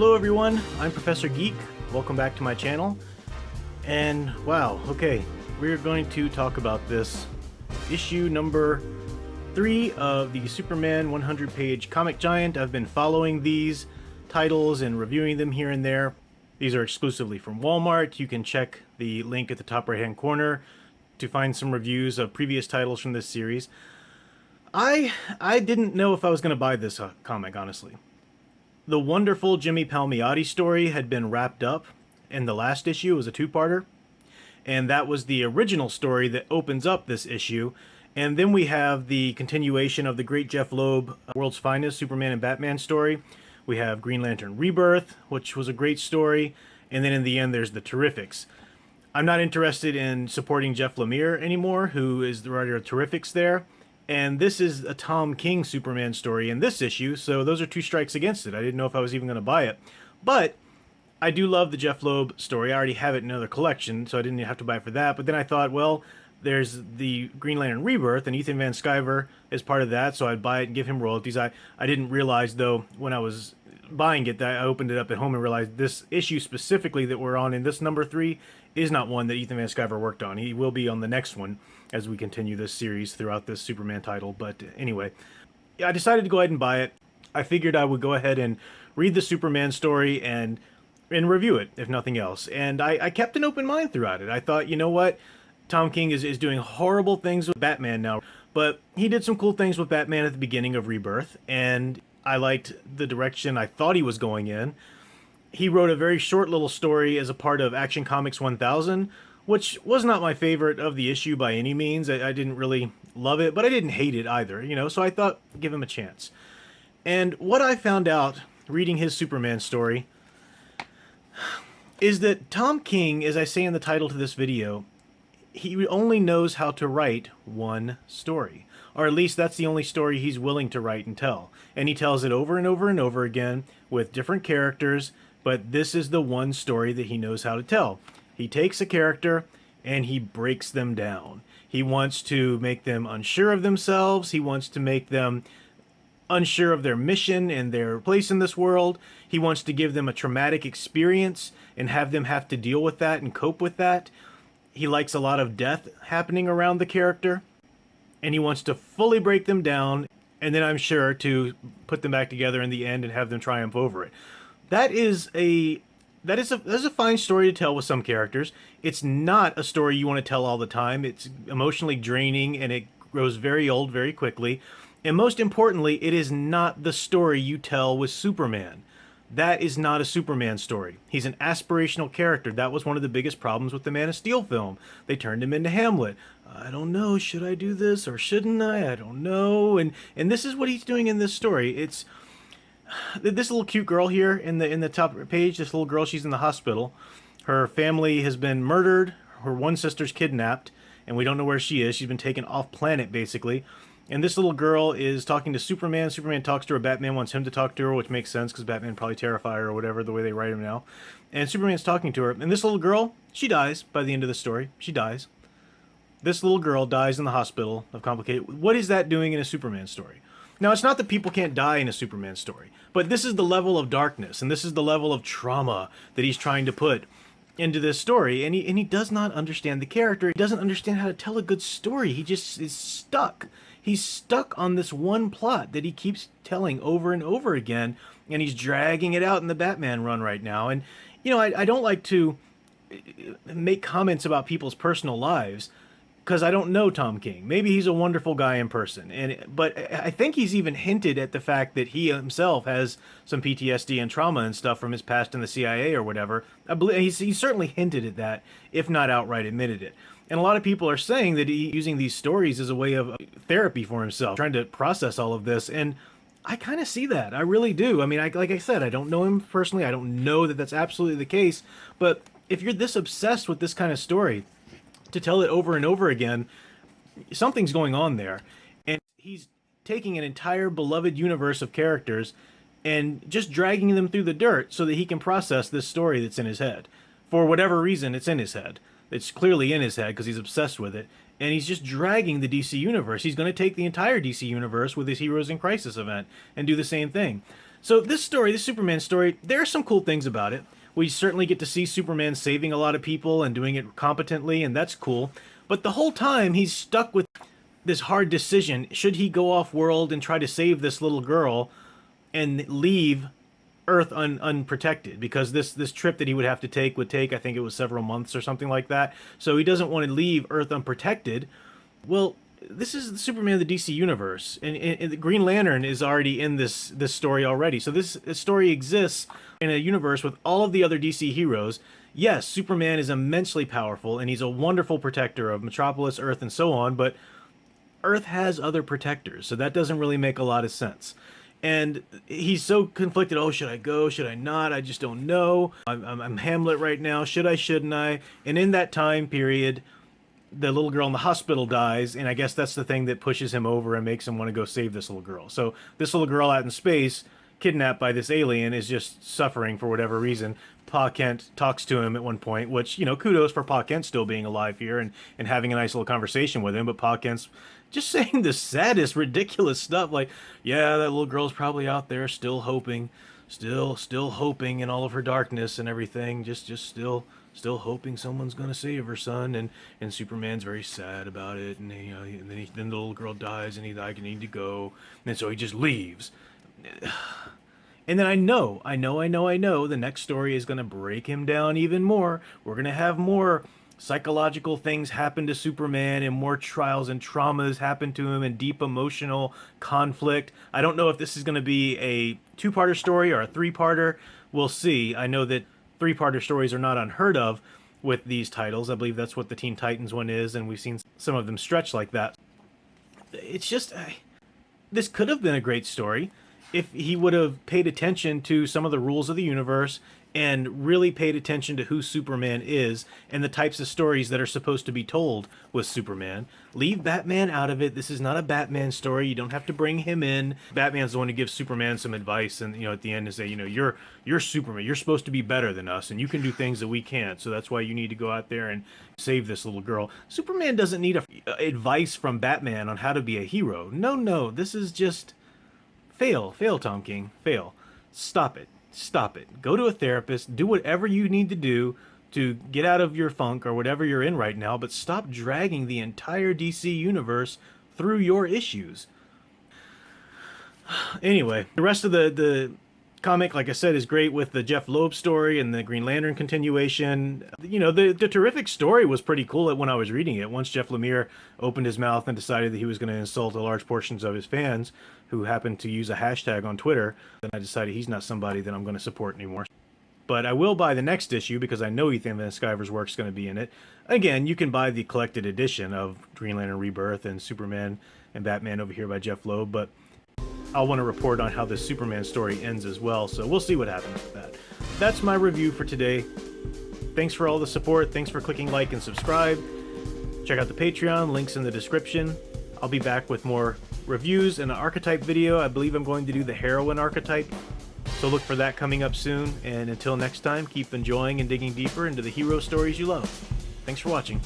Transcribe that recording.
Hello everyone, I'm Professor Geek. Welcome back to my channel. And wow, okay, we're going to talk about this issue number 3 of the Superman 100-page comic giant. I've been following these titles and reviewing them here and there. These are exclusively from Walmart. You can check the link at the top right hand corner to find some reviews of previous titles from this series. I didn't know if I was going to buy this comic, honestly. The wonderful Jimmy Palmiotti story had been wrapped up in the last issue. It was a two-parter, and that was the original story that opens up this issue. And then we have the continuation of the great Jeff Loeb, World's Finest Superman and Batman story. We have Green Lantern Rebirth, which was a great story, and then in the end there's the Terrifics. I'm not interested in supporting Jeff Lemire anymore, who is the writer of Terrifics there. And this is a Tom King Superman story in this issue, so those are two strikes against it. I didn't know if I was even going to buy it. But I do love the Jeff Loeb story. I already have it in another collection, so I didn't have to buy it for that. But then I thought, well, there's the Green Lantern Rebirth, and Ethan Van Sciver is part of that, so I'd buy it and give him royalties. I didn't realize, though, when I was buying it, that I opened it up at home and realized this issue specifically that we're on in this number 3 is not one that Ethan Van Sciver worked on. He will be on the next one as we continue this series throughout this Superman title. But anyway, I decided to go ahead and buy it. I figured I would go ahead and read the Superman story and review it, if nothing else. And I kept an open mind throughout it. I thought, you know what? Tom King is doing horrible things with Batman now, but he did some cool things with Batman at the beginning of Rebirth, and I liked the direction I thought he was going in. He wrote a very short little story as a part of Action Comics 1000, which was not my favorite of the issue by any means. I didn't really love it, but I didn't hate it either, you know, so I thought, give him a chance. And what I found out reading his Superman story is that Tom King, as I say in the title to this video, he only knows how to write one story. Or at least that's the only story he's willing to write and tell. And he tells it over and over and over again with different characters, but this is the one story that he knows how to tell. He takes a character and he breaks them down. He wants to make them unsure of themselves. He wants to make them unsure of their mission and their place in this world. He wants to give them a traumatic experience and have them have to deal with that and cope with that. He likes a lot of death happening around the character, and he wants to fully break them down, and then I'm sure to put them back together in the end and have them triumph over it. That is a fine story to tell with some characters. It's not a story you want to tell all the time. It's emotionally draining, and it grows very old very quickly. And most importantly, it is not the story you tell with Superman. That is not a Superman story. He's an aspirational character. That was one of the biggest problems with the Man of Steel film. They turned him into Hamlet. I don't know, should I do this or shouldn't I? I don't know. And this is what he's doing in this story. It's this little cute girl here in the top page. This little girl, she's in the hospital. Her family has been murdered. Her one sister's kidnapped, and we don't know where she is. She's been taken off planet, basically. And this little girl is talking to Superman. Superman talks to her. Batman wants him to talk to her, which makes sense because Batman probably terrify her or whatever, the way they write him now. And Superman's talking to her. And this little girl, she dies by the end of the story. She dies. This little girl dies in the hospital of complicated... What is that doing in a Superman story? Now, it's not that people can't die in a Superman story, but this is the level of darkness, and this is the level of trauma that he's trying to put into this story. And he does not understand the character. He doesn't understand how to tell a good story. He just is stuck. He's stuck on this one plot that he keeps telling over and over again, and he's dragging it out in the Batman run right now. And, you know, I don't like to make comments about people's personal lives because I don't know Tom King. Maybe he's a wonderful guy in person, but I think he's even hinted at the fact that he himself has some PTSD and trauma and stuff from his past in the CIA or whatever. I believe he's certainly hinted at that, if not outright admitted it. And a lot of people are saying that he's using these stories as a way of therapy for himself, trying to process all of this. And I kind of see that. I really do. I mean, like I said, I don't know him personally. I don't know that that's absolutely the case. But if you're this obsessed with this kind of story, to tell it over and over again, something's going on there. And he's taking an entire beloved universe of characters and just dragging them through the dirt so that he can process this story that's in his head. For whatever reason, it's in his head. It's clearly in his head because he's obsessed with it. And he's just dragging the DC Universe. He's going to take the entire DC Universe with his Heroes in Crisis event and do the same thing. So this story, this Superman story, there are some cool things about it. We certainly get to see Superman saving a lot of people and doing it competently, and that's cool. But the whole time, he's stuck with this hard decision. Should he go off-world and try to save this little girl and leave Earth unprotected? Because this trip that he would have to take would take, I think it was several months or something like that. So he doesn't want to leave Earth unprotected. Well, this is the Superman of the DC universe, and the Green Lantern is already in this story already. So this story exists in a universe with all of the other DC heroes. Yes, Superman is immensely powerful, and he's a wonderful protector of Metropolis, Earth, and so on, but Earth has other protectors, so that doesn't really make a lot of sense. And he's so conflicted. Oh, should I go? Should I not? I just don't know. I'm Hamlet right now. Should I? Shouldn't I? And in that time period, the little girl in the hospital dies, and I guess that's the thing that pushes him over and makes him want to go save this little girl. So this little girl out in space, kidnapped by this alien, is just suffering for whatever reason. Pa Kent talks to him at one point, which, you know, kudos for Pa Kent still being alive here and having a nice little conversation with him, but Pa Kent's just saying the saddest, ridiculous stuff, like, yeah, that little girl's probably out there still hoping, still hoping in all of her darkness and everything, just still hoping someone's gonna save her son, and Superman's very sad about it, and you know, and then the little girl dies, and he's like, I need to go, and so he just leaves. And then I know the next story is gonna break him down even more. We're gonna have more psychological things happen to Superman, and more trials and traumas happen to him, and deep emotional conflict. I don't know if this is gonna be a two-parter story or a three-parter. We'll see. I know that three-parter stories are not unheard of with these titles. I believe that's what the Teen Titans one is, and we've seen some of them stretch like that. It's just, this could have been a great story if he would have paid attention to some of the rules of the universe and really paid attention to who Superman is and the types of stories that are supposed to be told with Superman. Leave Batman out of it. This is not a Batman story. You don't have to bring him in. Batman's the one who gives Superman some advice, and, you know, at the end to say, you know, you're Superman. You're supposed to be better than us, and you can do things that we can't. So that's why you need to go out there and save this little girl. Superman doesn't need advice from Batman on how to be a hero. No, this is just fail, Tom King, fail. Stop it. Go to a therapist. Do whatever you need to do to get out of your funk or whatever you're in right now, but stop dragging the entire DC universe through your issues. Anyway, the rest of the comic, like I said, is great with the Jeff Loeb story and the Green Lantern continuation. You know, the terrific story was pretty cool when I was reading it. Once Jeff Lemire opened his mouth and decided that he was going to insult large portions of his fans who happened to use a hashtag on Twitter, then I decided he's not somebody that I'm going to support anymore. But I will buy the next issue because I know Ethan Van Sciver's work's going to be in it. Again, you can buy the collected edition of Green Lantern Rebirth and Superman and Batman over here by Jeff Loeb, but I'll want to report on how this Superman story ends as well, so we'll see what happens with that. That's my review for today. Thanks for all the support. Thanks for clicking like and subscribe. Check out the Patreon, links in the description. I'll be back with more reviews and an archetype video. I believe I'm going to do the heroine archetype, so look for that coming up soon. And until next time, keep enjoying and digging deeper into the hero stories you love. Thanks for watching.